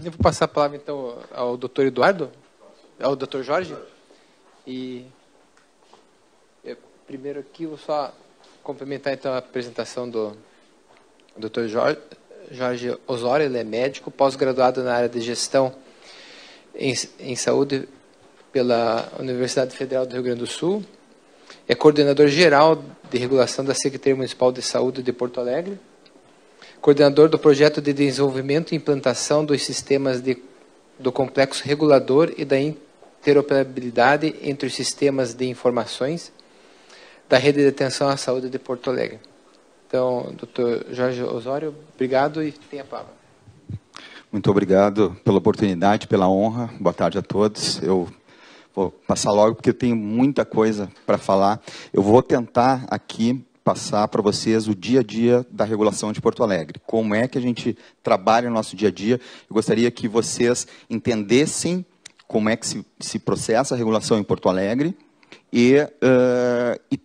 Eu vou passar a palavra, então, ao doutor Eduardo, ao doutor Jorge. E primeiro aqui, vou só complementar, então, a apresentação do doutor Jorge Osório. Ele é médico, pós-graduado na área de gestão em saúde pela Universidade Federal do Rio Grande do Sul. É coordenador geral de regulação da Secretaria Municipal de Saúde de Porto Alegre. Coordenador do projeto de desenvolvimento e implantação dos sistemas do complexo regulador e da interoperabilidade entre os sistemas de informações da Rede de Atenção à Saúde de Porto Alegre. Então, doutor Jorge Osório, obrigado e tem a palavra. Muito obrigado pela oportunidade, pela honra. Boa tarde a todos. Eu vou passar logo porque eu tenho muita coisa para falar. Eu vou tentar aqui passar para vocês o dia a dia da regulação de Porto Alegre. Como é que a gente trabalha no nosso dia a dia. Eu gostaria que vocês entendessem como é que se processa a regulação em Porto Alegre e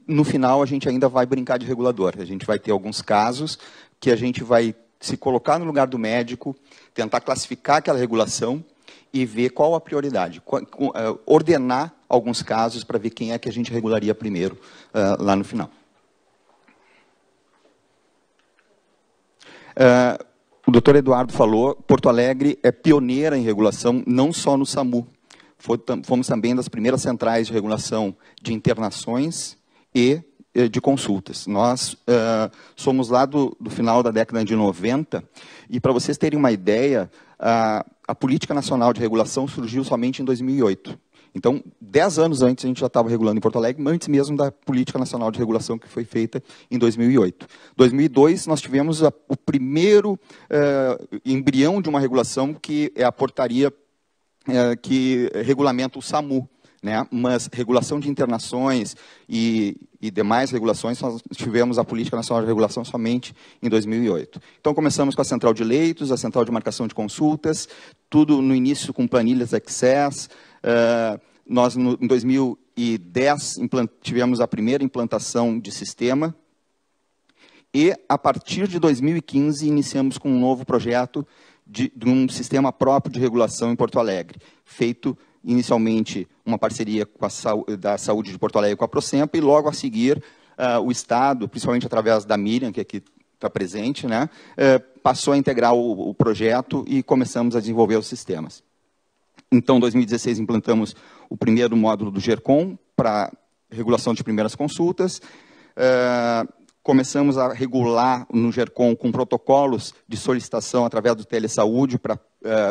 no final a gente ainda vai brincar de regulador. A gente vai ter alguns casos que a gente vai se colocar no lugar do médico, tentar classificar aquela regulação e ver qual a prioridade. Ordenar alguns casos para ver quem é que a gente regularia primeiro lá no final. O doutor Eduardo falou, Porto Alegre é pioneira em regulação, não só no SAMU. Fomos também das primeiras centrais de regulação de internações e de consultas. Nós somos lá do final da década de 90, e para vocês terem uma ideia, a Política Nacional de Regulação surgiu somente em 2008. Então, 10 anos antes, a gente já estava regulando em Porto Alegre, antes mesmo da Política Nacional de Regulação, que foi feita em 2008. Em 2002, nós tivemos o primeiro embrião de uma regulação, que é a portaria que regulamenta o SAMU, né? Mas regulação de internações e demais regulações, nós tivemos a Política Nacional de Regulação somente em 2008. Então, começamos com a central de leitos, a central de marcação de consultas, tudo no início com planilhas Access. Nós, em 2010, tivemos a primeira implantação de sistema e, a partir de 2015, iniciamos com um novo projeto de um sistema próprio de regulação em Porto Alegre, feito inicialmente uma parceria com da Saúde de Porto Alegre com a Procempa e, logo a seguir, o Estado, principalmente através da Miriam, que aqui está presente, né, passou a integrar o projeto e começamos a desenvolver os sistemas. Então, em 2016, implantamos o primeiro módulo do GERCOM para regulação de primeiras consultas. Começamos a regular no GERCOM com protocolos de solicitação através do Telesaúde para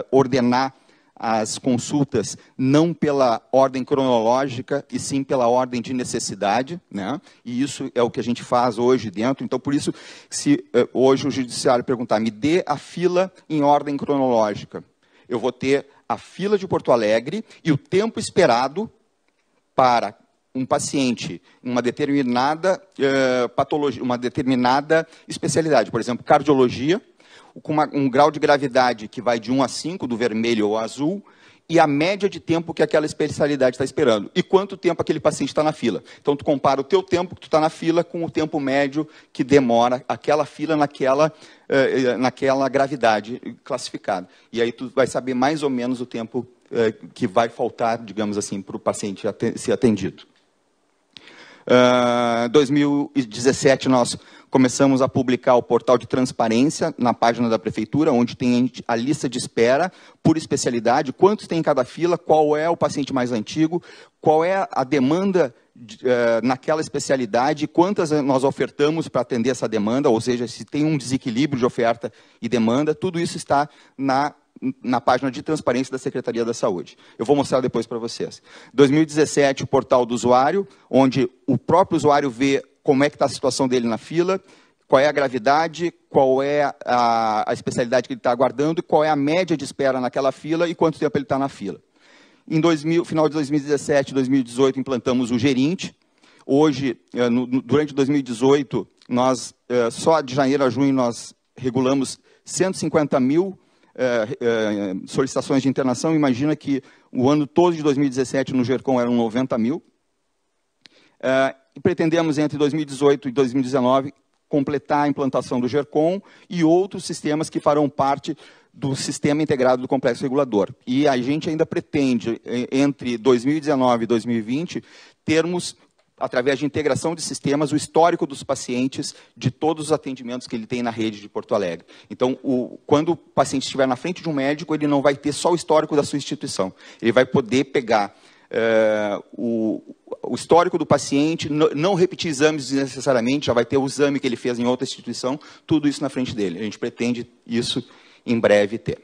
ordenar as consultas não pela ordem cronológica, e sim pela ordem de necessidade, né? E isso é o que a gente faz hoje dentro. Então, por isso, se hoje o judiciário perguntar, me dê a fila em ordem cronológica, eu vou ter a fila de Porto Alegre e o tempo esperado para um paciente, uma determinada patologia, uma determinada especialidade, por exemplo, cardiologia, com um grau de gravidade que vai de 1 a 5, do vermelho ao azul, e a média de tempo que aquela especialidade está esperando. E quanto tempo aquele paciente está na fila. Então, tu compara o teu tempo que tu está na fila com o tempo médio que demora aquela fila naquela gravidade classificada. E aí tu vai saber mais ou menos o tempo que vai faltar, digamos assim, para o paciente ser atendido. Em 2017, nós começamos a publicar o portal de transparência na página da Prefeitura, onde tem a lista de espera por especialidade, quantos tem em cada fila, qual é o paciente mais antigo, qual é a demanda naquela especialidade, quantas nós ofertamos para atender essa demanda, ou seja, se tem um desequilíbrio de oferta e demanda, tudo isso está na página de transparência da Secretaria da Saúde. Eu vou mostrar depois para vocês. 2017, o portal do usuário, onde o próprio usuário vê como é que está a situação dele na fila, qual é a gravidade, qual é a especialidade que ele está aguardando, qual é a média de espera naquela fila e quanto tempo ele está na fila. Em final de 2017 e 2018, implantamos o Gerint. Hoje, durante 2018, nós, só de janeiro a junho, nós regulamos 150 mil solicitações de internação. Imagina que o ano todo de 2017 no GERCOM eram 90 mil. E pretendemos, entre 2018 e 2019, completar a implantação do GERCOM e outros sistemas que farão parte do sistema integrado do complexo regulador. E a gente ainda pretende, entre 2019 e 2020, termos, através de integração de sistemas, o histórico dos pacientes de todos os atendimentos que ele tem na rede de Porto Alegre. Então, quando o paciente estiver na frente de um médico, ele não vai ter só o histórico da sua instituição. Ele vai poder pegar o histórico do paciente, não repetir exames desnecessariamente, já vai ter o exame que ele fez em outra instituição, tudo isso na frente dele. A gente pretende isso em breve ter.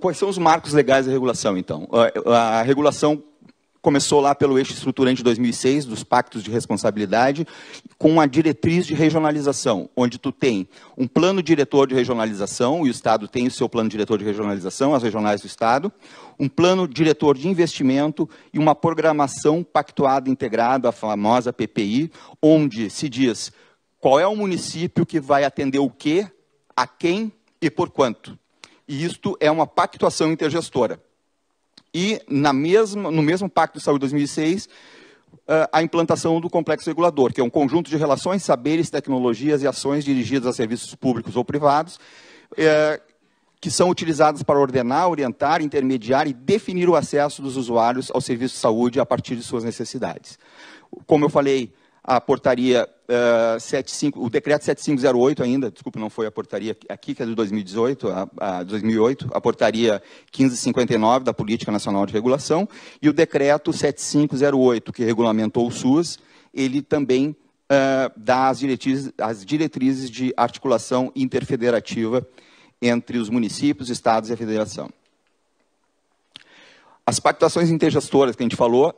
Quais são os marcos legais da regulação, então? A regulação começou lá pelo eixo estruturante de 2006, dos pactos de responsabilidade, com a diretriz de regionalização, onde tu tem um plano diretor de regionalização, e o Estado tem o seu plano diretor de regionalização, as regionais do Estado, um plano diretor de investimento e uma programação pactuada, integrada, a famosa PPI, onde se diz qual é o município que vai atender o quê, a quem e por quanto. E isto é uma pactuação intergestora. E no mesmo Pacto de Saúde 2006, a implantação do complexo regulador, que é um conjunto de relações, saberes, tecnologias e ações dirigidas a serviços públicos ou privados, que são utilizadas para ordenar, orientar, intermediar e definir o acesso dos usuários ao serviço de saúde a partir de suas necessidades. Como eu falei, a portaria 75, o decreto 7508 ainda, desculpa, não foi a portaria aqui, que é de 2018, 2008, a portaria 1559 da Política Nacional de Regulação, e o decreto 7508, que regulamentou o SUS, ele também dá as diretrizes de articulação interfederativa entre os municípios, estados e a federação. As pactuações intergestoras que a gente falou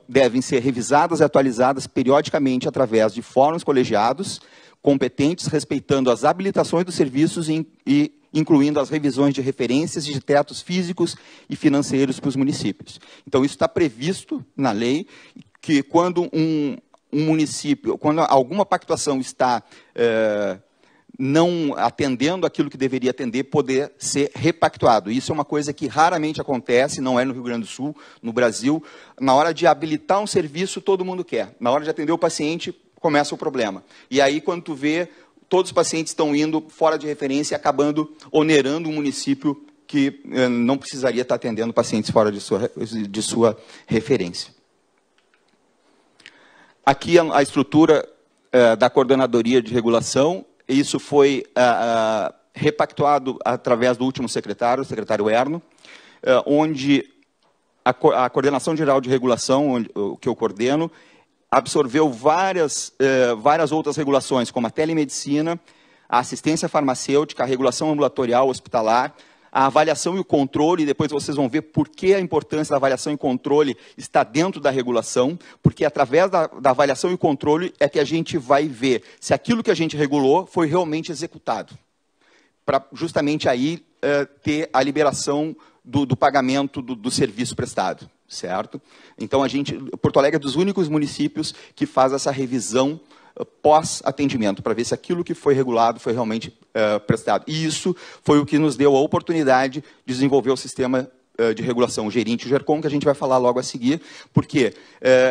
devem ser revisadas e atualizadas periodicamente através de fóruns colegiados, competentes, respeitando as habilitações dos serviços e incluindo as revisões de referências de tetos físicos e financeiros para os municípios. Então, isso está previsto na lei, que quando um município, quando alguma pactuação está não atendendo aquilo que deveria atender, poder ser repactuado. Isso é uma coisa que raramente acontece, não é no Rio Grande do Sul, no Brasil. Na hora de habilitar um serviço, todo mundo quer. Na hora de atender o paciente, começa o problema. E aí, quando tu vê, todos os pacientes estão indo fora de referência e acabando onerando um município que não precisaria estar atendendo pacientes fora de sua referência. Aqui a estrutura da Coordenadoria de Regulação. Isso foi repactuado através do último secretário, o secretário Erno, onde a Coordenação Geral de Regulação, que eu coordeno, absorveu várias outras regulações, como a telemedicina, a assistência farmacêutica, a regulação ambulatorial hospitalar, a avaliação e o controle, e depois vocês vão ver por que a importância da avaliação e controle está dentro da regulação, porque através da avaliação e controle é que a gente vai ver se aquilo que a gente regulou foi realmente executado, para justamente aí ter a liberação do pagamento do serviço prestado, certo? Então, Porto Alegre é dos únicos municípios que faz essa revisão pós-atendimento, para ver se aquilo que foi regulado foi realmente prestado. E isso foi o que nos deu a oportunidade de desenvolver o sistema de regulação, o GERINT e o GERCOM, que a gente vai falar logo a seguir, porque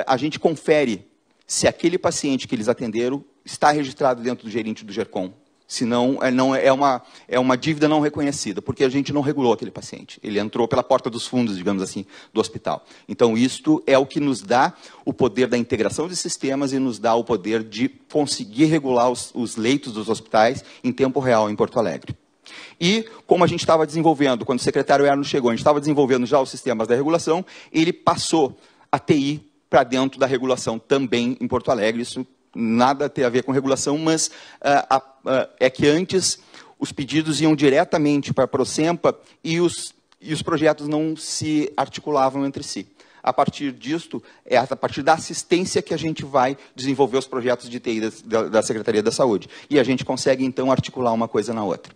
a gente confere se aquele paciente que eles atenderam está registrado dentro do GERINT e do GERCOM. Senão, é uma dívida não reconhecida, porque a gente não regulou aquele paciente. Ele entrou pela porta dos fundos, digamos assim, do hospital. Então, isto é o que nos dá o poder da integração de sistemas e nos dá o poder de conseguir regular os leitos dos hospitais em tempo real em Porto Alegre. E, como a gente estava desenvolvendo, quando o secretário Erno chegou, a gente estava desenvolvendo já os sistemas da regulação, ele passou a TI para dentro da regulação também em Porto Alegre. Isso nada tem a ver com regulação, mas é que antes os pedidos iam diretamente para a Procempa e os projetos não se articulavam entre si. A partir disto, é a partir da assistência que a gente vai desenvolver os projetos de TI da Secretaria da Saúde. E a gente consegue, então, articular uma coisa na outra.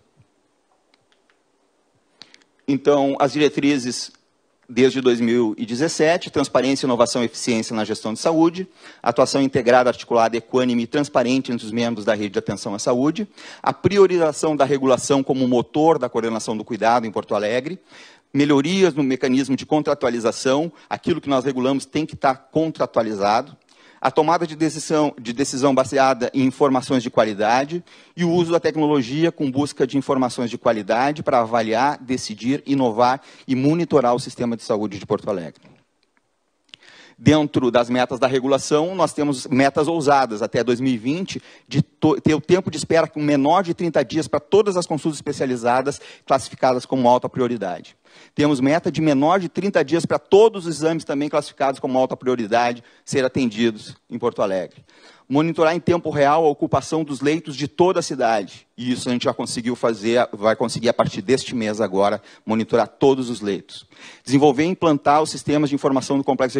Então, as diretrizes desde 2017, transparência, inovação e eficiência na gestão de saúde, atuação integrada, articulada, equânime e transparente entre os membros da rede de atenção à saúde, a priorização da regulação como motor da coordenação do cuidado em Porto Alegre, melhorias no mecanismo de contratualização, aquilo que nós regulamos tem que estar contratualizado, a tomada de decisão baseada em informações de qualidade e o uso da tecnologia com busca de informações de qualidade para avaliar, decidir, inovar e monitorar o sistema de saúde de Porto Alegre. Dentro das metas da regulação, nós temos metas ousadas até 2020, de ter o tempo de espera com menor de 30 dias para todas as consultas especializadas classificadas como alta prioridade. Temos meta de menor de 30 dias para todos os exames também classificados como alta prioridade ser atendidos em Porto Alegre. Monitorar em tempo real a ocupação dos leitos de toda a cidade. E isso a gente já conseguiu fazer, vai conseguir a partir deste mês agora, monitorar todos os leitos. Desenvolver e implantar os sistemas de informação do complexo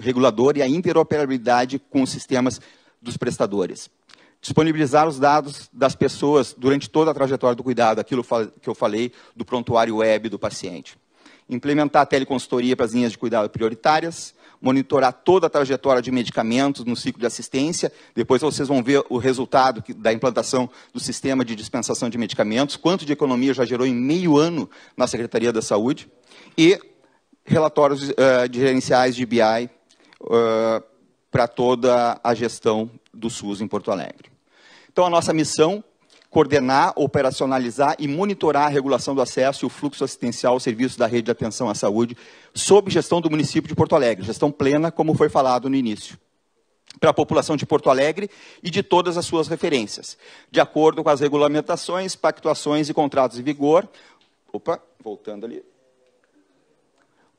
regulador e a interoperabilidade com os sistemas dos prestadores. Disponibilizar os dados das pessoas durante toda a trajetória do cuidado, aquilo que eu falei do prontuário web do paciente. Implementar a teleconsultoria para as linhas de cuidado prioritárias, monitorar toda a trajetória de medicamentos no ciclo de assistência. Depois vocês vão ver o resultado da implantação do sistema de dispensação de medicamentos, quanto de economia já gerou em meio ano na Secretaria da Saúde, e relatórios de gerenciais de BI para toda a gestão do SUS em Porto Alegre. Então, a nossa missão: coordenar, operacionalizar e monitorar a regulação do acesso e o fluxo assistencial aos serviços da rede de atenção à saúde, sob gestão do município de Porto Alegre, gestão plena, como foi falado no início, para a população de Porto Alegre e de todas as suas referências, de acordo com as regulamentações, pactuações e contratos em vigor, voltando ali,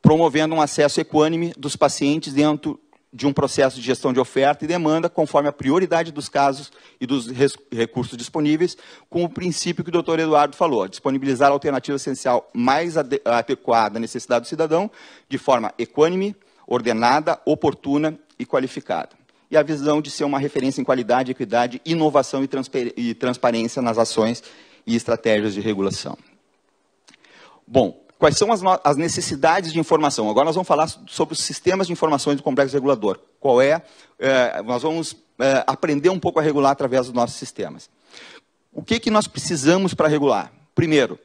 promovendo um acesso equânime dos pacientes dentro de um processo de gestão de oferta e demanda, conforme a prioridade dos casos e dos recursos disponíveis, com o princípio que o doutor Eduardo falou: disponibilizar a alternativa essencial mais adequada à necessidade do cidadão, de forma equânime, ordenada, oportuna e qualificada. E a visão de ser uma referência em qualidade, equidade, inovação e transparência nas ações e estratégias de regulação. Bom, quais são as necessidades de informação? Agora nós vamos falar sobre os sistemas de informações do complexo regulador. Nós vamos aprender um pouco a regular através dos nossos sistemas. O que nós precisamos para regular? Primeiro,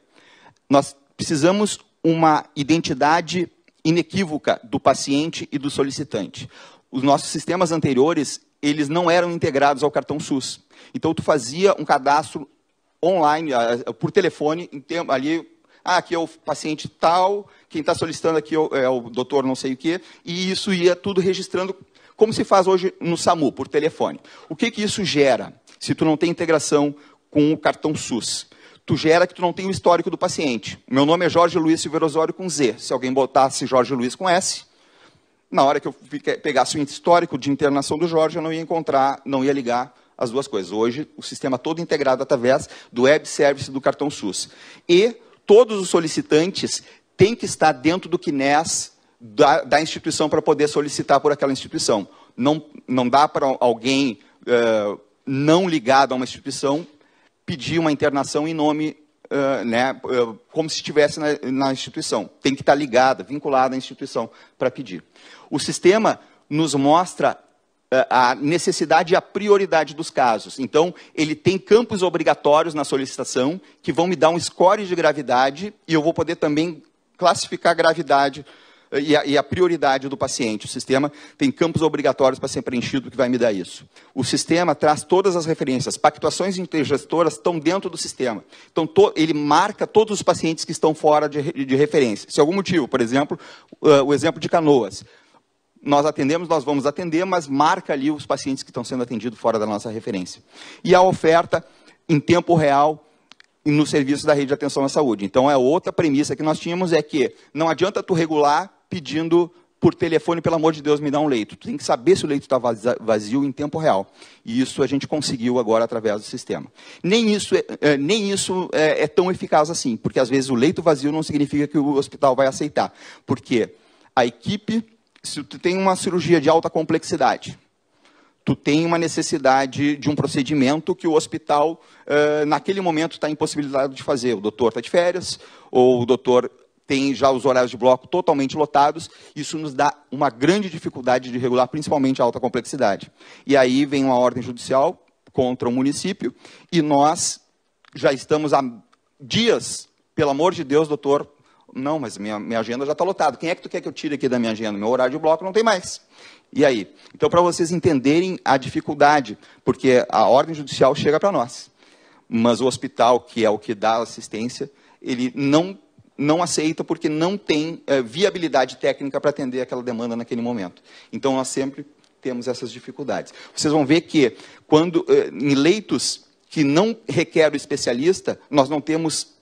nós precisamos uma identidade inequívoca do paciente e do solicitante. Os nossos sistemas anteriores, eles não eram integrados ao cartão SUS. Então, tu fazia um cadastro online, por telefone, ali. Aqui é o paciente tal, quem está solicitando aqui é o doutor não sei o quê, e isso ia tudo registrando, como se faz hoje no SAMU, por telefone. O que isso gera, se tu não tem integração com o cartão SUS? Tu gera que tu não tem o histórico do paciente. Meu nome é Jorge Luiz Silveira Osório com Z. Se alguém botasse Jorge Luiz com S, na hora que eu pegasse o histórico de internação do Jorge, eu não ia encontrar, não ia ligar as duas coisas. Hoje, o sistema todo integrado através do web service do cartão SUS. E todos os solicitantes têm que estar dentro do CNES da instituição para poder solicitar por aquela instituição. Não dá para alguém não ligado a uma instituição pedir uma internação em nome, como se estivesse na instituição. Tem que estar ligada, vinculada à instituição para pedir. O sistema nos mostra a necessidade e a prioridade dos casos. Então, ele tem campos obrigatórios na solicitação, que vão me dar um score de gravidade, e eu vou poder também classificar a gravidade e a prioridade do paciente. O sistema tem campos obrigatórios para ser preenchido, que vai me dar isso. O sistema traz todas as referências. Pactuações intergestoras estão dentro do sistema. Então, ele marca todos os pacientes que estão fora de referência. Se algum motivo, por exemplo, o exemplo de Canoas, nós atendemos, nós vamos atender, mas marca ali os pacientes que estão sendo atendidos fora da nossa referência. E a oferta em tempo real no serviço da rede de atenção à saúde. Então, outra premissa que nós tínhamos é que não adianta tu regular pedindo por telefone, pelo amor de Deus, me dá um leito. Tu tem que saber se o leito está vazio em tempo real. E isso a gente conseguiu agora através do sistema. Nem isso é tão eficaz assim, porque às vezes o leito vazio não significa que o hospital vai aceitar. Porque a equipe, se tu tem uma cirurgia de alta complexidade, tu tem uma necessidade de um procedimento que o hospital, naquele momento, está impossibilitado de fazer. O doutor está de férias, ou o doutor tem já os horários de bloco totalmente lotados. Isso nos dá uma grande dificuldade de regular, principalmente a alta complexidade. E aí vem uma ordem judicial contra o município, e nós já estamos há dias, pelo amor de Deus, doutor, Não, mas minha agenda já está lotada. Quem é que tu quer que eu tire aqui da minha agenda? Meu horário de bloco não tem mais. E aí? Então, para vocês entenderem a dificuldade, porque a ordem judicial chega para nós, mas o hospital, que é o que dá assistência, ele não aceita porque não tem viabilidade técnica para atender aquela demanda naquele momento. Então, nós sempre temos essas dificuldades. Vocês vão ver que, quando em leitos que não requer o especialista, nós não temos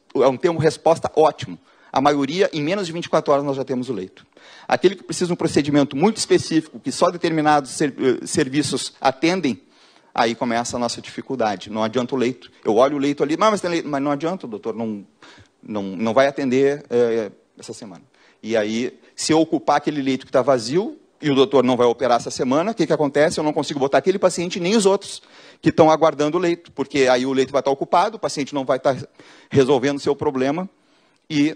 resposta ótimo. A maioria, em menos de 24 horas, nós já temos o leito. Aquele que precisa de um procedimento muito específico, que só determinados serviços atendem, aí começa a nossa dificuldade. Não adianta o leito. Eu olho o leito ali, mas tem leito. Mas não adianta, doutor, não vai atender essa semana. E aí, se eu ocupar aquele leito que está vazio, e o doutor não vai operar essa semana, o que acontece? Eu não consigo botar aquele paciente nem os outros que estão aguardando o leito, porque aí o leito vai estar ocupado, o paciente não vai estar resolvendo o seu problema e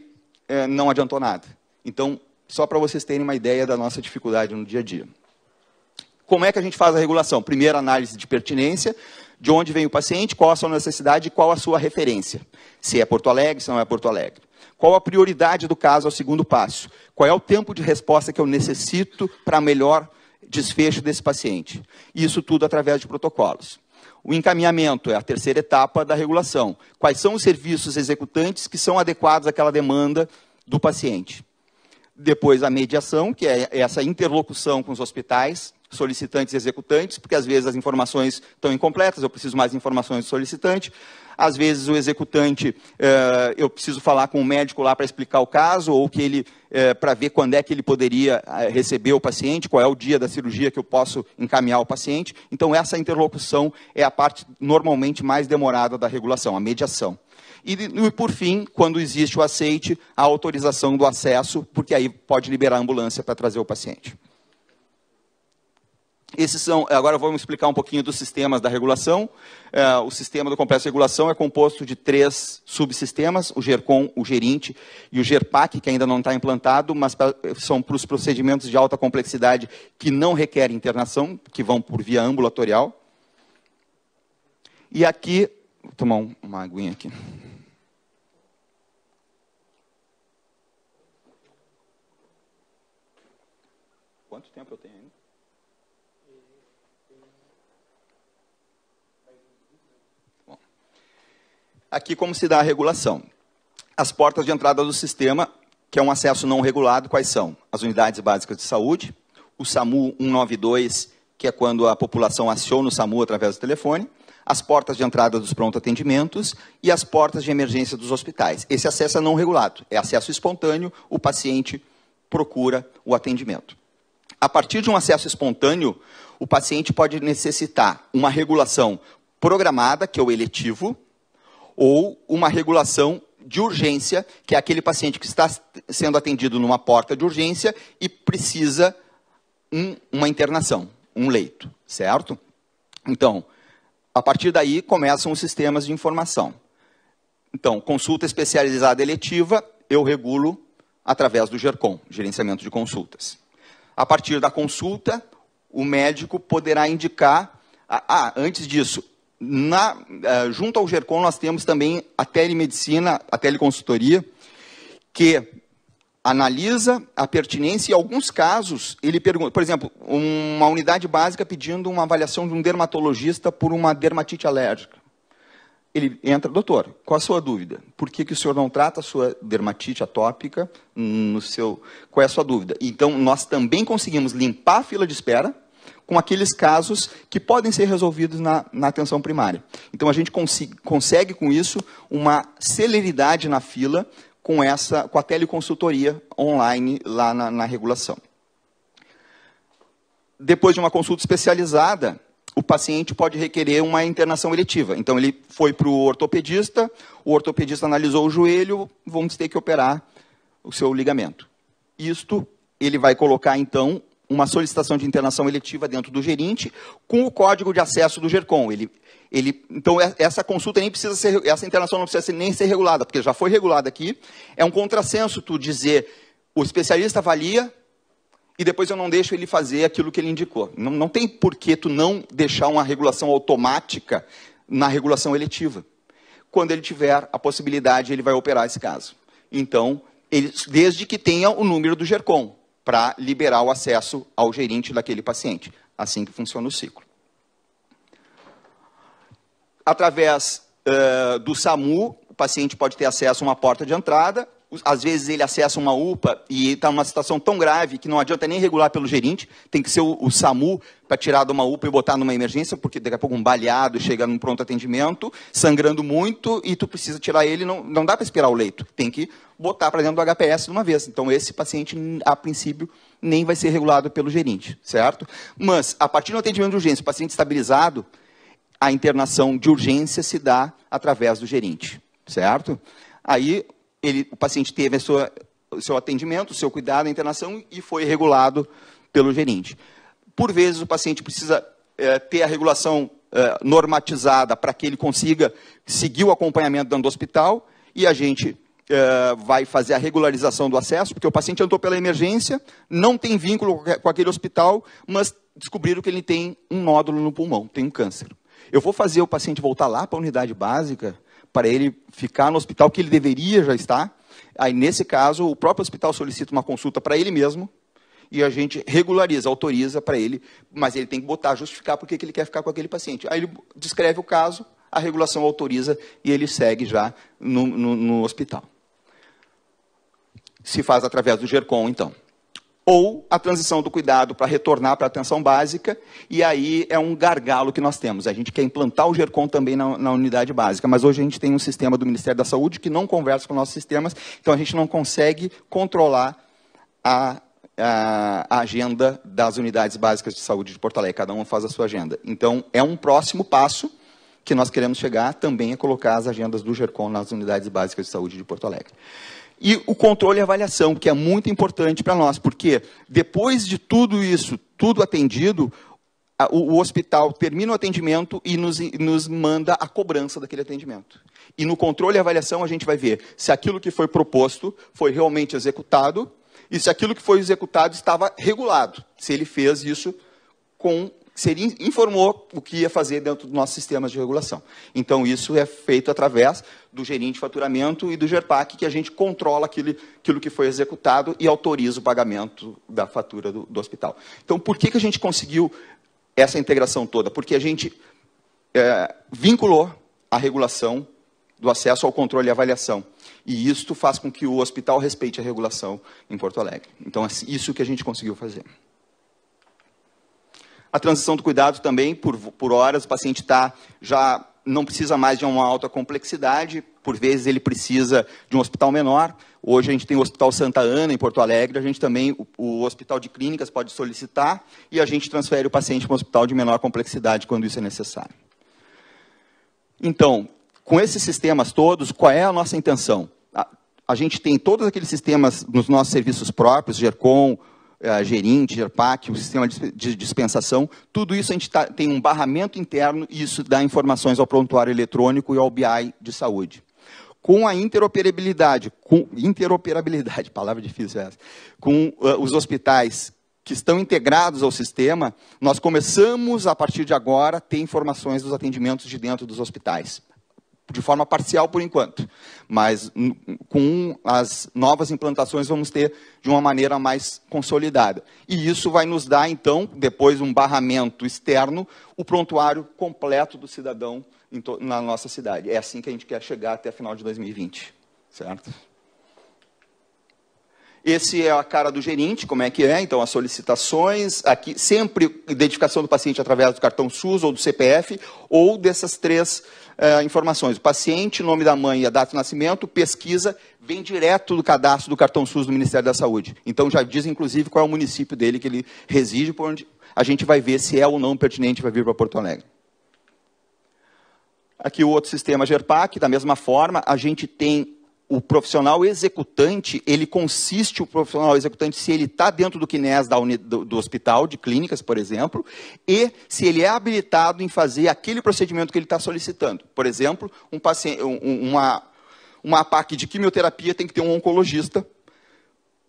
não adiantou nada. Então, só para vocês terem uma ideia da nossa dificuldade no dia a dia. Como é que a gente faz a regulação? Primeiro, análise de pertinência, de onde vem o paciente, qual a sua necessidade e qual a sua referência. Se é Porto Alegre, se não é Porto Alegre. Qual a prioridade do caso ao segundo passo? Qual é o tempo de resposta que eu necessito para melhor desfecho desse paciente? Isso tudo através de protocolos. O encaminhamento é a terceira etapa da regulação. Quais são os serviços executantes que são adequados àquela demanda do paciente? Depois, a mediação, que é essa interlocução com os hospitais, solicitantes e executantes, porque às vezes as informações estão incompletas, eu preciso mais informações do solicitante. Às vezes o executante, eu preciso falar com o médico lá para explicar o caso, ou que ele para ver quando é que ele poderia receber o paciente, qual é o dia da cirurgia que eu posso encaminhar o paciente. Então, essa interlocução é a parte normalmente mais demorada da regulação, a mediação. E, por fim, quando existe o aceite, a autorização do acesso, porque aí pode liberar a ambulância para trazer o paciente. Agora vamos explicar um pouquinho dos sistemas da regulação. O sistema do complexo de regulação é composto de 3 subsistemas, o GERCOM, o GERINT e o GERPAC, que ainda não está implantado, mas são para os procedimentos de alta complexidade que não requerem internação, que vão por via ambulatorial. E aqui, vou tomar uma aguinha aqui. Quanto tempo eu tenho ainda? Bom. Aqui como se dá a regulação. As portas de entrada do sistema, que é um acesso não regulado, quais são? As unidades básicas de saúde, o SAMU 192, que é quando a população aciona o SAMU através do telefone, as portas de entrada dos pronto-atendimentos e as portas de emergência dos hospitais. Esse acesso é não regulado, é acesso espontâneo, o paciente procura o atendimento. A partir de um acesso espontâneo, o paciente pode necessitar uma regulação programada, que é o eletivo, ou uma regulação de urgência, que é aquele paciente que está sendo atendido numa porta de urgência e precisa uma internação, um leito, certo? Então, a partir daí, começam os sistemas de informação. Então, consulta especializada eletiva, eu regulo através do GERCOM, gerenciamento de consultas. A partir da consulta, o médico poderá indicar... antes disso, junto ao GERCOM, nós temos também a telemedicina, a teleconsultoria, que analisa a pertinência e, em alguns casos, ele pergunta... Por exemplo, uma unidade básica pedindo uma avaliação de um dermatologista por uma dermatite alérgica. Ele entra, doutor, qual a sua dúvida? Por que o senhor não trata a sua dermatite atópica qual é a sua dúvida? Então, nós também conseguimos limpar a fila de espera com aqueles casos que podem ser resolvidos na atenção primária. Então, a gente consegue, com isso, uma celeridade na fila com a teleconsultoria online lá na regulação. Depois de uma consulta especializada, o paciente pode requerer uma internação eletiva. Então, ele foi para o ortopedista analisou o joelho, vamos ter que operar o seu ligamento. Isto, ele vai colocar, então, uma solicitação de internação eletiva dentro do GERINT, com o código de acesso do GERCOM. Então, essa consulta nem precisa ser, essa internação não precisa nem ser regulada, porque já foi regulada aqui. É um contrassenso tu dizer, o especialista avalia, e depois eu não deixo ele fazer aquilo que ele indicou. Não tem por que tu não deixar uma regulação automática na regulação eletiva. Quando ele tiver a possibilidade, ele vai operar esse caso. Então, desde que tenha o número do GERCOM, para liberar o acesso ao gerente daquele paciente. Assim que funciona o ciclo. Através do SAMU, o paciente pode ter acesso a uma porta de entrada. Às vezes ele acessa uma UPA e está numa situação tão grave que não adianta nem regular pelo gerente, tem que ser o SAMU para tirar de uma UPA e botar numa emergência, porque daqui a pouco um baleado chega num pronto atendimento, sangrando muito, e tu precisa tirar ele, não dá para esperar o leito, tem que botar para dentro do HPS de uma vez. Então esse paciente, a princípio, nem vai ser regulado pelo gerente, certo? Mas, a partir do atendimento de urgência, o paciente estabilizado, a internação de urgência se dá através do gerente, certo? Aí, o paciente teve o seu atendimento, o seu cuidado, a internação, e foi regulado pelo gerente. Por vezes, o paciente precisa ter a regulação normatizada para que ele consiga seguir o acompanhamento dentro do hospital, e a gente vai fazer a regularização do acesso, porque o paciente entrou pela emergência, não tem vínculo com aquele hospital, mas descobriram que ele tem um nódulo no pulmão, tem um câncer. Eu vou fazer o paciente voltar lá para a unidade básica, para ele ficar no hospital que ele deveria já estar. Aí, nesse caso, o próprio hospital solicita uma consulta para ele mesmo, e a gente regulariza, autoriza para ele, mas ele tem que justificar por que ele quer ficar com aquele paciente. Aí ele descreve o caso, a regulação autoriza, e ele segue já no hospital. Se faz através do GERCOM, então. Ou a transição do cuidado para retornar para a atenção básica, e aí é um gargalo que nós temos. A gente quer implantar o GERCOM também na unidade básica, mas hoje a gente tem um sistema do Ministério da Saúde que não conversa com nossos sistemas, então a gente não consegue controlar a agenda das unidades básicas de saúde de Porto Alegre. Cada uma faz a sua agenda. Então, é um próximo passo que nós queremos chegar também a colocar as agendas do GERCOM nas unidades básicas de saúde de Porto Alegre. E o controle e avaliação, que é muito importante para nós, porque depois de tudo isso, tudo atendido, o hospital termina o atendimento e nos manda a cobrança daquele atendimento. E no controle e avaliação a gente vai ver se aquilo que foi proposto foi realmente executado e se aquilo que foi executado estava regulado, se ele fez isso se ele informou o que ia fazer dentro dos nossos sistemas de regulação. Então, isso é feito através do gerente de faturamento e do GERPAC, que a gente controla aquilo que foi executado e autoriza o pagamento da fatura do hospital. Então, por que a gente conseguiu essa integração toda? Porque a gente vinculou a regulação do acesso ao controle e avaliação. E isto faz com que o hospital respeite a regulação em Porto Alegre. Então, é isso que a gente conseguiu fazer. A transição do cuidado também, por horas, o paciente já não precisa mais de uma alta complexidade, por vezes ele precisa de um hospital menor. Hoje a gente tem o Hospital Santa Ana, em Porto Alegre, a gente também, o Hospital de Clínicas pode solicitar, e a gente transfere o paciente para um hospital de menor complexidade, quando isso é necessário. Então, com esses sistemas todos, qual é a nossa intenção? A gente tem todos aqueles sistemas nos nossos serviços próprios, GERCOM, Gerint, GERPAC, o sistema de dispensação, tudo isso a gente tem um barramento interno e isso dá informações ao prontuário eletrônico e ao BI de saúde. Com a interoperabilidade, palavra difícil essa, com os hospitais que estão integrados ao sistema, nós começamos, a partir de agora, a ter informações dos atendimentos de dentro dos hospitais. De forma parcial, por enquanto. Mas, com as novas implantações, vamos ter de uma maneira mais consolidada. E isso vai nos dar, então, depois um barramento externo, o prontuário completo do cidadão na nossa cidade. É assim que a gente quer chegar até final de 2020. Certo? Esse é a cara do gerente, como é que é, então as solicitações, aqui sempre identificação do paciente através do cartão SUS ou do CPF, ou dessas três informações. O paciente, nome da mãe e a data de nascimento, pesquisa, vem direto do cadastro do cartão SUS do Ministério da Saúde. Então já diz, inclusive, qual é o município dele que ele reside, por onde a gente vai ver se é ou não pertinente para vir para Porto Alegre. Aqui o outro sistema GERPAC, da mesma forma, a gente tem o profissional executante, o profissional executante, se ele está dentro do CNES do hospital, de clínicas, por exemplo, e se ele é habilitado em fazer aquele procedimento que ele está solicitando. Por exemplo, uma APAC de quimioterapia tem que ter um oncologista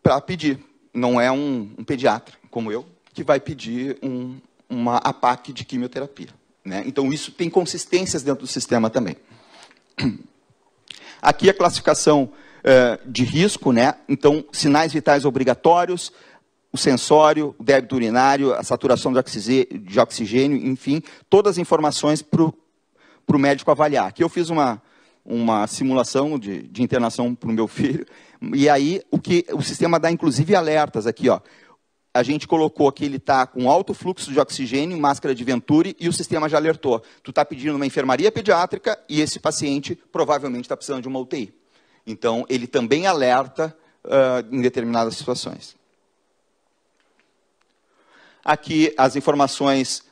para pedir. Não é um pediatra, como eu, que vai pedir uma APAC de quimioterapia. Né? Então, isso tem consistências dentro do sistema também. Aqui a classificação de risco, né? Então, sinais vitais obrigatórios, o sensório, o débito urinário, a saturação de oxigênio, enfim, todas as informações para o médico avaliar. Aqui eu fiz uma simulação de internação para o meu filho, e aí o sistema dá, inclusive, alertas aqui, ó. A gente colocou que ele está com alto fluxo de oxigênio, máscara de Venturi, e o sistema já alertou. Tu está pedindo uma enfermaria pediátrica e esse paciente provavelmente está precisando de uma UTI. Então, ele também alerta em determinadas situações. Aqui as informações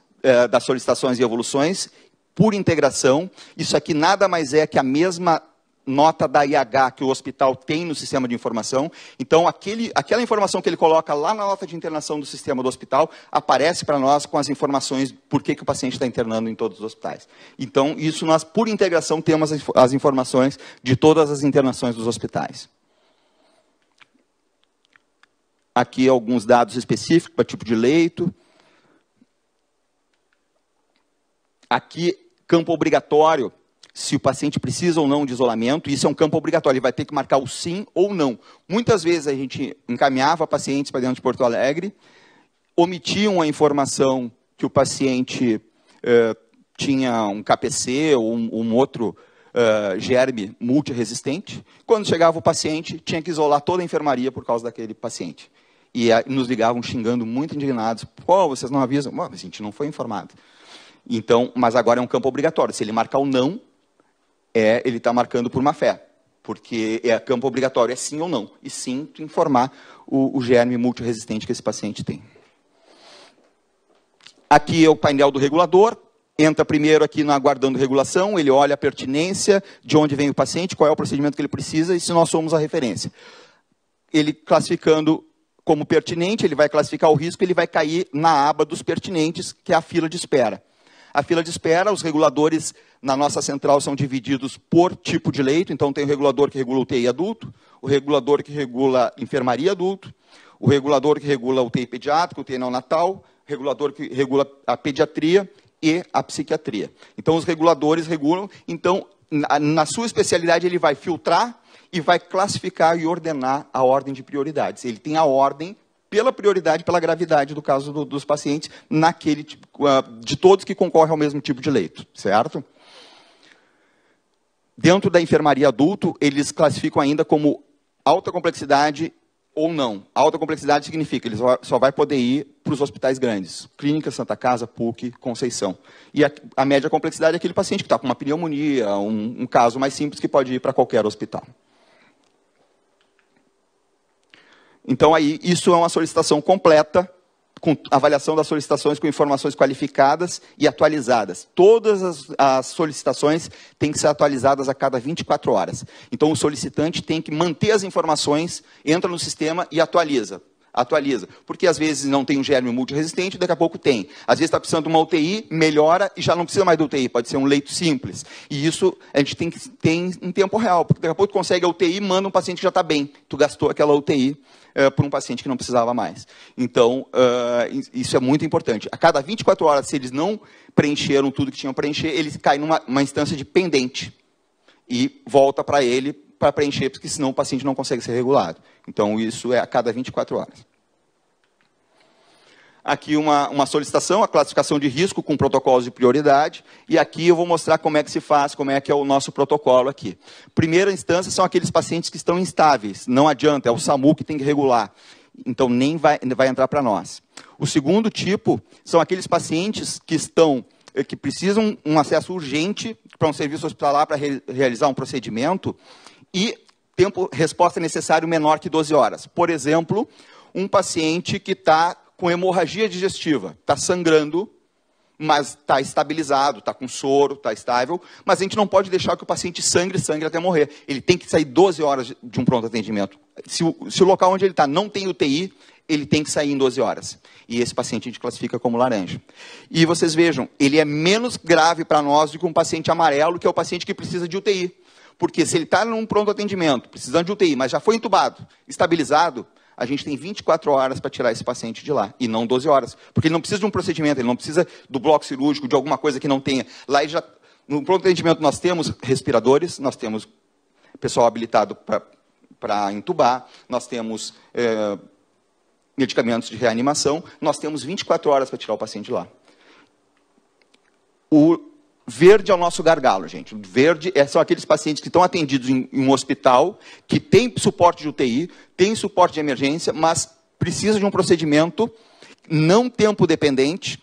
das solicitações e evoluções, por integração. Isso aqui nada mais é que a mesma nota da IH que o hospital tem no sistema de informação. Então, aquela informação que ele coloca lá na nota de internação do sistema do hospital, aparece para nós com as informações por que o paciente está internando em todos os hospitais. Então, isso nós, por integração, temos as informações de todas as internações dos hospitais. Aqui alguns dados específicos para tipo de leito. Aqui, campo obrigatório, se o paciente precisa ou não de isolamento, isso é um campo obrigatório, ele vai ter que marcar o sim ou não. Muitas vezes a gente encaminhava pacientes para dentro de Porto Alegre, omitiam a informação que o paciente tinha um KPC ou um outro germe multiresistente. Quando chegava o paciente, tinha que isolar toda a enfermaria por causa daquele paciente. E nos ligavam xingando, muito indignados. Pô, vocês não avisam? A gente não foi informado. Então, mas agora é um campo obrigatório. Se ele marcar o não, ele está marcando por má fé. Porque campo obrigatório, é sim ou não. E sim, tu informar o germe multiresistente que esse paciente tem. Aqui é o painel do regulador. Entra primeiro aqui no aguardando regulação, ele olha a pertinência, de onde vem o paciente, qual é o procedimento que ele precisa e se nós somos a referência. Ele classificando como pertinente, ele vai classificar o risco, ele vai cair na aba dos pertinentes, que é a fila de espera. A fila de espera, os reguladores na nossa central são divididos por tipo de leito, então tem o regulador que regula o UTI adulto, o regulador que regula enfermaria adulto, o regulador que regula o UTI pediátrico, o UTI neonatal, o regulador que regula a pediatria e a psiquiatria. Então, os reguladores regulam, então, na sua especialidade, ele vai filtrar e vai classificar e ordenar a ordem de prioridades. Ele tem a ordem pela prioridade, pela gravidade do caso dos pacientes, de todos que concorrem ao mesmo tipo de leito, certo? Dentro da enfermaria adulto, eles classificam ainda como alta complexidade ou não. Alta complexidade significa que ele só vai poder ir para os hospitais grandes. Clínica, Santa Casa, PUC, Conceição. E a média complexidade é aquele paciente que está com uma pneumonia, um caso mais simples que pode ir para qualquer hospital. Então, aí, isso é uma solicitação completa, com avaliação das solicitações com informações qualificadas e atualizadas. Todas as solicitações têm que ser atualizadas a cada 24 horas. Então, o solicitante tem que manter as informações, entra no sistema e atualiza. Porque às vezes não tem um germe multiresistente, daqui a pouco tem. Às vezes está precisando de uma UTI, melhora e já não precisa mais da UTI, pode ser um leito simples. E isso a gente tem que ter em tempo real, porque daqui a pouco tu consegue a UTI e manda um paciente que já está bem. Tu gastou aquela UTI por um paciente que não precisava mais. Então, isso é muito importante. A cada 24 horas, se eles não preencheram tudo que tinham para preencher, eles caem numa instância de pendente. E volta para ele para preencher, porque senão o paciente não consegue ser regulado. Então, isso é a cada 24 horas. Aqui uma solicitação, a classificação de risco com protocolos de prioridade. E aqui eu vou mostrar como é que se faz, como é que é o nosso protocolo aqui. Primeira instância são aqueles pacientes que estão instáveis. Não adianta, é o SAMU que tem que regular. Então, nem vai entrar para nós. O segundo tipo são aqueles pacientes que precisam um acesso urgente para um serviço hospitalar para realizar um procedimento e tempo-resposta necessário menor que 12 horas. Por exemplo, um paciente que está com hemorragia digestiva, está sangrando, mas está estabilizado, está com soro, está estável, mas a gente não pode deixar que o paciente sangre até morrer. Ele tem que sair 12 horas de um pronto atendimento. Se o local onde ele está não tem UTI, ele tem que sair em 12 horas. E esse paciente a gente classifica como laranja. E vocês vejam, ele é menos grave para nós do que um paciente amarelo, que é o paciente que precisa de UTI. Porque se ele está num pronto atendimento, precisando de UTI, mas já foi entubado, estabilizado, a gente tem 24 horas para tirar esse paciente de lá, e não 12 horas. Porque ele não precisa de um procedimento, ele não precisa do bloco cirúrgico, de alguma coisa que não tenha. Lá, no pronto atendimento, nós temos respiradores, nós temos pessoal habilitado para para entubar, nós temos medicamentos de reanimação, nós temos 24 horas para tirar o paciente de lá. O verde é o nosso gargalo, gente. O verde são aqueles pacientes que estão atendidos em um hospital, que tem suporte de UTI, tem suporte de emergência, mas precisa de um procedimento não tempo dependente,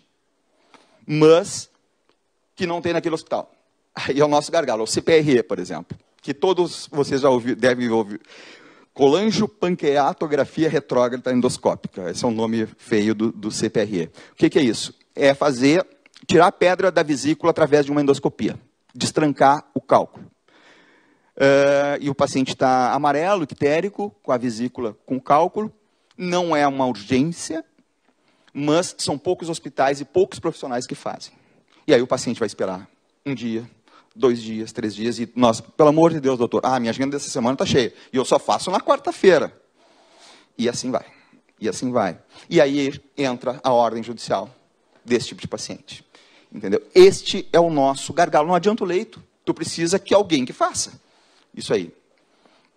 mas que não tem naquele hospital. Aí é o nosso gargalo, o CPRE, por exemplo, que todos vocês já devem ouvir. Colangiopancreatografia retrógrada endoscópica. Esse é um nome feio do CPRE. O que é isso? É tirar a pedra da vesícula através de uma endoscopia, destrancar o cálculo. E o paciente está amarelo, ictérico, com a vesícula com cálculo. Não é uma urgência, mas são poucos hospitais e poucos profissionais que fazem. E aí o paciente vai esperar 1 dia, 2 dias, 3 dias, e nós, pelo amor de Deus, doutor, minha agenda dessa semana está cheia, e eu só faço na quarta-feira. E assim vai, e assim vai. E aí entra a ordem judicial desse tipo de paciente. Entendeu? Este é o nosso gargalo. Não adianta o leito, tu precisa que alguém que faça. Isso aí.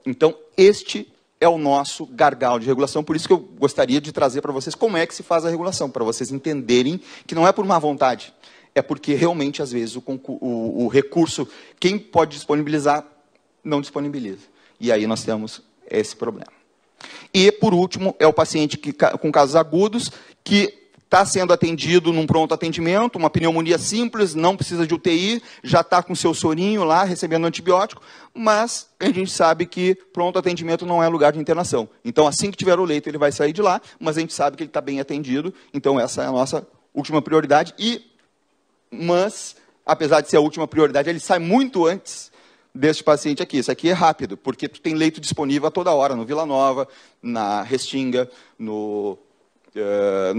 Então, este é o nosso gargalo de regulação, por isso que eu gostaria de trazer para vocês como é que se faz a regulação, para vocês entenderem que não é por má vontade, é porque realmente, às vezes, o recurso, quem pode disponibilizar, não disponibiliza. E aí nós temos esse problema. E, por último, é o paciente com casos agudos, que está sendo atendido num pronto atendimento, uma pneumonia simples, não precisa de UTI, já está com seu sorinho lá, recebendo antibiótico, mas a gente sabe que pronto atendimento não é lugar de internação. Então, assim que tiver o leito, ele vai sair de lá, mas a gente sabe que ele está bem atendido, então essa é a nossa última prioridade. Mas, apesar de ser a última prioridade, ele sai muito antes deste paciente aqui. Isso aqui é rápido, porque tu tem leito disponível a toda hora, no Vila Nova, na Restinga, no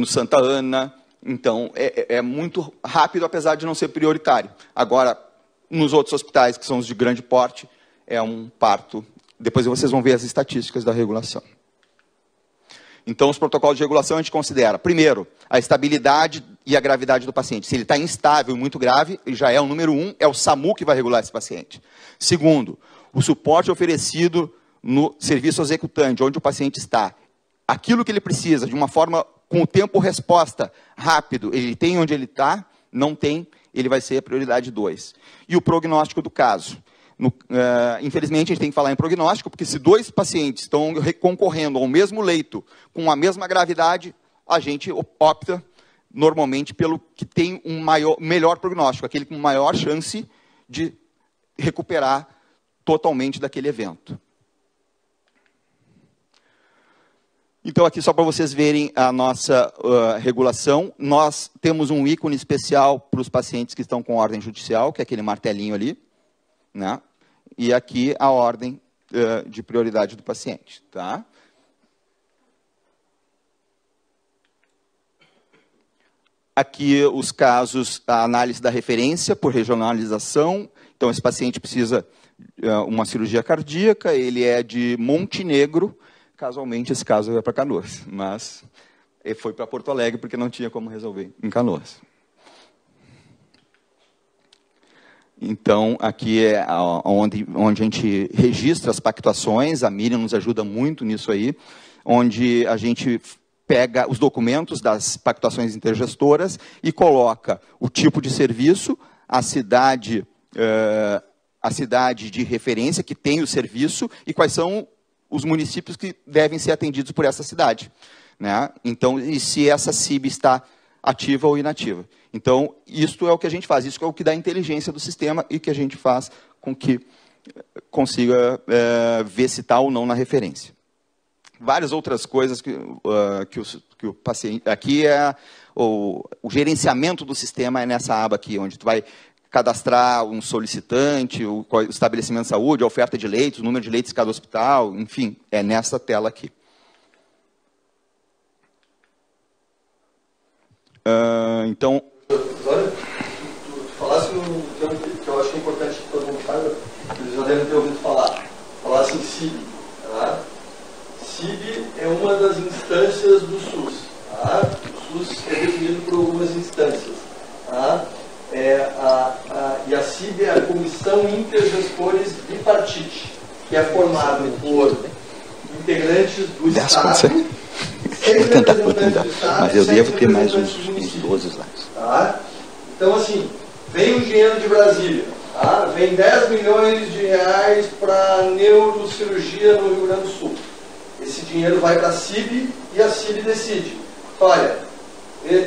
Santa Ana. Então, é muito rápido, apesar de não ser prioritário. Agora, nos outros hospitais, que são os de grande porte, é um parto. Depois vocês vão ver as estatísticas da regulação. Então, os protocolos de regulação a gente considera, primeiro, a estabilidade e a gravidade do paciente. Se ele está instável e muito grave, ele já é o número 1, é o SAMU que vai regular esse paciente. Segundo, o suporte oferecido no serviço executante, onde o paciente está. Aquilo que ele precisa, de uma forma, com o tempo-resposta rápido, ele tem onde ele está, não tem, ele vai ser a prioridade 2. E o prognóstico do caso. Infelizmente, a gente tem que falar em prognóstico, porque se 2 pacientes estão concorrendo ao mesmo leito, com a mesma gravidade, a gente opta, normalmente, pelo que tem um melhor prognóstico, aquele com maior chance de recuperar totalmente daquele evento. Então, aqui só para vocês verem a nossa regulação, nós temos um ícone especial para os pacientes que estão com ordem judicial, que é aquele martelinho ali, né? E aqui a ordem de prioridade do paciente. Tá? Aqui os casos, a análise da referência por regionalização. Então, esse paciente precisa uma cirurgia cardíaca, ele é de Montenegro. Casualmente, esse caso vai para Canoas, mas ele foi para Porto Alegre porque não tinha como resolver em Canoas. Então, aqui é onde a gente registra as pactuações, a Miriam nos ajuda muito nisso aí, onde a gente pega os documentos das pactuações intergestoras e coloca o tipo de serviço, a cidade de referência que tem o serviço e quais são os municípios que devem ser atendidos por essa cidade, né? Então, e se essa CIB está ativa ou inativa. Então, isto é o que a gente faz, isso é o que dá inteligência do sistema e que a gente faz com que consiga ver se está ou não na referência. Várias outras coisas que o paciente... Aqui o gerenciamento do sistema é nessa aba aqui, onde tu vai cadastrar um solicitante, o estabelecimento de saúde, a oferta de leitos, o número de leitos de cada hospital, enfim, é nessa tela aqui. Então... Olha, tu falasse um termo que eu acho que é importante que todo mundo saiba, eles já devem ter ouvido falar. Falasse em CIB. Tá? CIB é uma das instâncias do SUS. Tá? O SUS é definido por algumas instâncias. Tá? E a CIB é a Comissão Intergestores Bipartite, que é formada por integrantes do 10 Estado, pode ser. 6 Vou tentar, representantes do Estado, mas eu 7 devo ter mais representantes uns do município. 12 slides. Tá? Então, assim, vem o dinheiro de Brasília, tá? Vem 10 milhões de reais para neurocirurgia no Rio Grande do Sul. Esse dinheiro vai para a CIB e a CIB decide. Olha,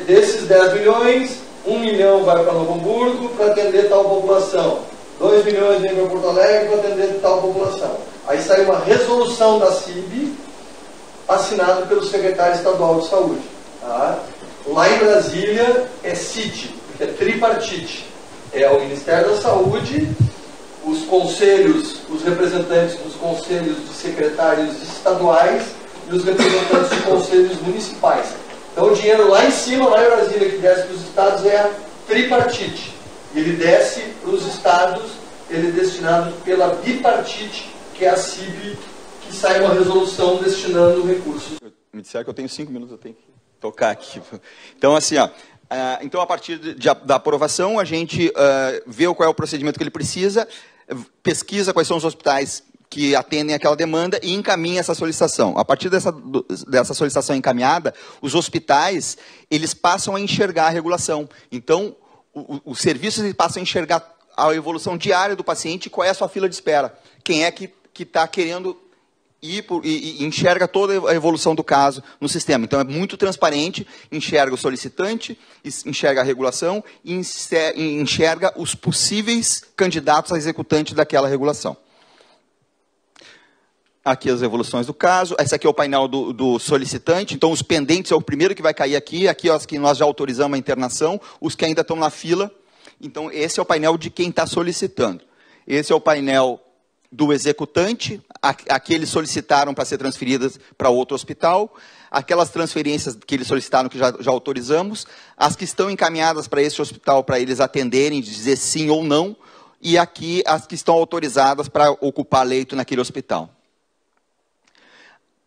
desses 10 milhões, 1 milhão vai para Novo Hamburgo para atender tal população. 2 milhões vem para Porto Alegre para atender tal população. Aí sai uma resolução da CIB, assinada pelo secretário estadual de saúde. Tá? Lá em Brasília é CIT, é tripartite. É o Ministério da Saúde, os conselhos, os representantes dos conselhos de secretários estaduais e os representantes de conselhos municipais. Então o dinheiro lá em cima, lá em Brasília, que desce para os estados é a tripartite. Ele desce para os estados, ele é destinado pela bipartite, que é a CIB, que sai uma resolução destinando recursos. Me disseram que eu tenho 5 minutos, eu tenho que tocar aqui. Então, assim, ó, então a partir da aprovação, a gente vê qual é o procedimento que ele precisa, pesquisa quais são os hospitais que atendem aquela demanda e encaminha essa solicitação. A partir dessa solicitação encaminhada, os hospitais, eles passam a enxergar a regulação. Então, os serviços eles passam a enxergar a evolução diária do paciente e qual é a sua fila de espera. Quem é que está querendo ir e enxerga toda a evolução do caso no sistema. Então, é muito transparente, enxerga o solicitante, enxerga a regulação e enxerga os possíveis candidatos a executante daquela regulação. Aqui as evoluções do caso. Esse aqui é o painel do solicitante. Então, os pendentes é o primeiro que vai cair aqui. Aqui, os que nós já autorizamos a internação. Os que ainda estão na fila. Então, esse é o painel de quem está solicitando. Esse é o painel do executante. Aqui eles solicitaram para ser transferidas para outro hospital. Aquelas transferências que eles solicitaram, que já autorizamos. As que estão encaminhadas para esse hospital, para eles atenderem, dizer sim ou não. E aqui, as que estão autorizadas para ocupar leito naquele hospital.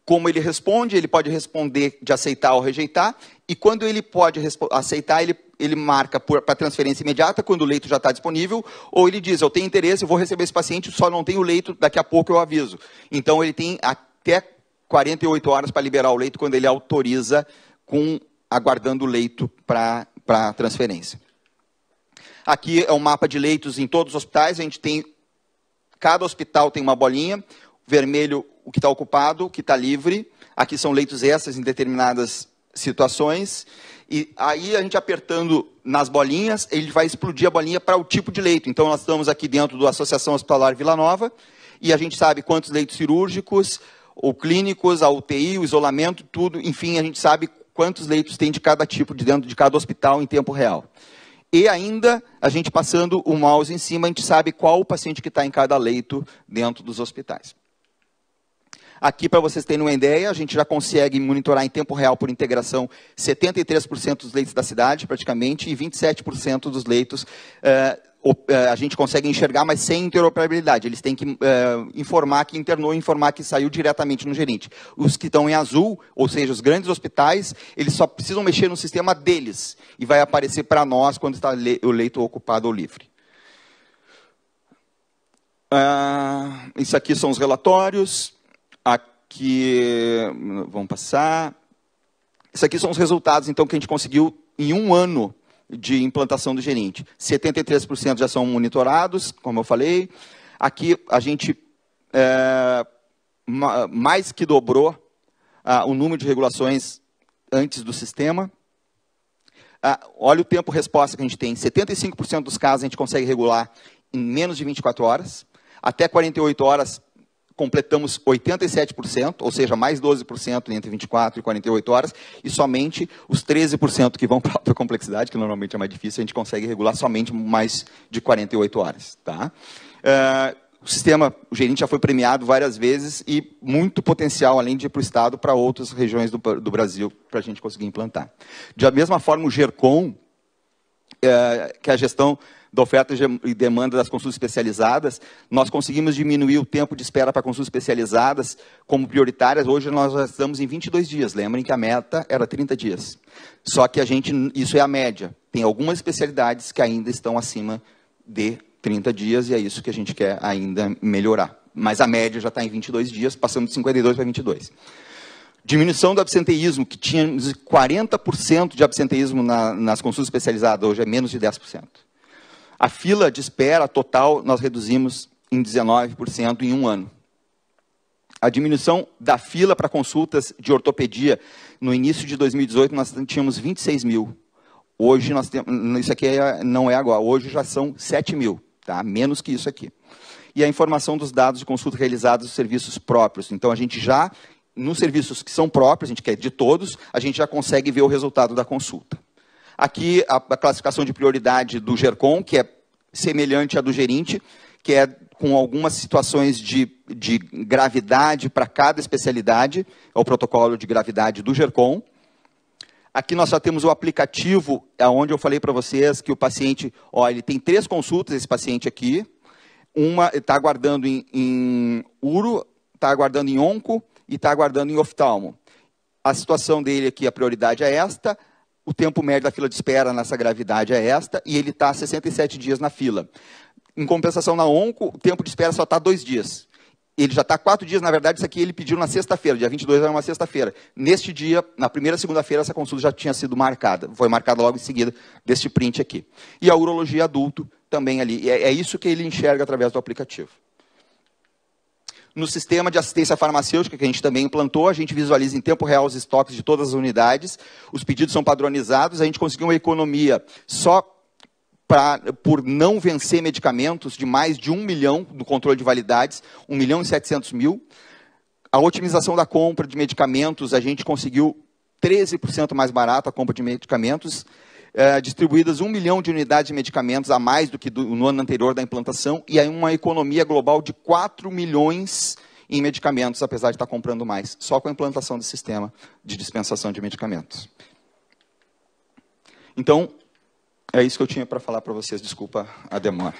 Como ele responde, ele pode responder de aceitar ou rejeitar, e quando ele pode aceitar, ele marca para transferência imediata, quando o leito já está disponível, ou ele diz, eu tenho interesse, eu vou receber esse paciente, só não tenho leito, daqui a pouco eu aviso. Então, ele tem até 48 horas para liberar o leito, quando ele autoriza, aguardando o leito para transferência. Aqui é um mapa de leitos em todos os hospitais, a gente tem, cada hospital tem uma bolinha, vermelho o que está ocupado, o que está livre. Aqui são leitos extras em determinadas situações. E aí, a gente apertando nas bolinhas, ele vai explodir a bolinha para o tipo de leito. Então, nós estamos aqui dentro da Associação Hospitalar Vila Nova, e a gente sabe quantos leitos cirúrgicos, ou clínicos, a UTI, o isolamento, tudo. Enfim, a gente sabe quantos leitos tem de cada tipo, dentro de cada hospital, em tempo real. E ainda, a gente passando o mouse em cima, a gente sabe qual o paciente que está em cada leito dentro dos hospitais. Aqui, para vocês terem uma ideia, a gente já consegue monitorar em tempo real por integração 73% dos leitos da cidade, praticamente, e 27% dos leitos a gente consegue enxergar, mas sem interoperabilidade. Eles têm que informar que internou e informar que saiu diretamente no gerente. Os que estão em azul, ou seja, os grandes hospitais, eles só precisam mexer no sistema deles, e vai aparecer para nós quando está o leito ocupado ou livre. Isso aqui são os relatórios. Aqui, vamos passar. Isso aqui são os resultados, então, que a gente conseguiu em 1 ano de implantação do gerente. 73% já são monitorados, como eu falei. Aqui, a gente mais que dobrou o número de regulações antes do sistema. Olha o tempo-resposta que a gente tem. 75% dos casos a gente consegue regular em menos de 24 horas. Até 48 horas, completamos 87%, ou seja, mais 12% entre 24 e 48 horas, e somente os 13% que vão para a alta complexidade, que normalmente é mais difícil, a gente consegue regular somente mais de 48 horas. Tá? O sistema, o gerente já foi premiado várias vezes e muito potencial, além de ir para o Estado, para outras regiões do Brasil, para a gente conseguir implantar. Da mesma forma, o GERCOM, que é a gestão da oferta e demanda das consultas especializadas, nós conseguimos diminuir o tempo de espera para consultas especializadas como prioritárias. Hoje nós já estamos em 22 dias. Lembrem que a meta era 30 dias. Só que isso é a média. Tem algumas especialidades que ainda estão acima de 30 dias e é isso que a gente quer ainda melhorar. mas a média já está em 22 dias, passando de 52 para 22. Diminuição do absenteísmo, que tinha 40% de absenteísmo nas consultas especializadas, hoje é menos de 10%. A fila de espera total nós reduzimos em 19% em um ano. A diminuição da fila para consultas de ortopedia, no início de 2018, nós tínhamos 26 mil. Hoje, nós temos, isso aqui não é agora, hoje já são 7 mil, tá? Menos que isso aqui. E a informação dos dados de consulta realizados nos serviços próprios. Então, a gente já, nos serviços que são próprios, a gente quer de todos, a gente já consegue ver o resultado da consulta. Aqui, a classificação de prioridade do GERCOM, que é semelhante à do gerente, que é com algumas situações de gravidade para cada especialidade, é o protocolo de gravidade do GERCOM. Aqui nós já temos o aplicativo, onde eu falei para vocês que o paciente, ó, ele tem 3 consultas, esse paciente aqui, uma está aguardando em uro, está aguardando em onco e está aguardando em oftalmo. A situação dele aqui, a prioridade é esta, o tempo médio da fila de espera nessa gravidade é esta, e ele está há 67 dias na fila. Em compensação, na onco, o tempo de espera só está 2 dias. Ele já está 4 dias, na verdade, isso aqui ele pediu na sexta-feira, dia 22 era uma sexta-feira. Neste dia, na primeira segunda-feira, essa consulta já tinha sido marcada. Foi marcada logo em seguida deste print aqui. E a urologia adulto também ali. E é isso que ele enxerga através do aplicativo. No sistema de assistência farmacêutica, que a gente também implantou, a gente visualiza em tempo real os estoques de todas as unidades, os pedidos são padronizados, a gente conseguiu uma economia só por não vencer medicamentos de mais de 1 milhão no controle de validades, 1.700.000. A otimização da compra de medicamentos, a gente conseguiu 13% mais barato a compra de medicamentos, distribuídas 1 milhão de unidades de medicamentos a mais do que no ano anterior da implantação, e aí uma economia global de 4 milhões em medicamentos, apesar de estar comprando mais, só com a implantação do sistema de dispensação de medicamentos. Então, é isso que eu tinha para falar para vocês. Desculpa a demora.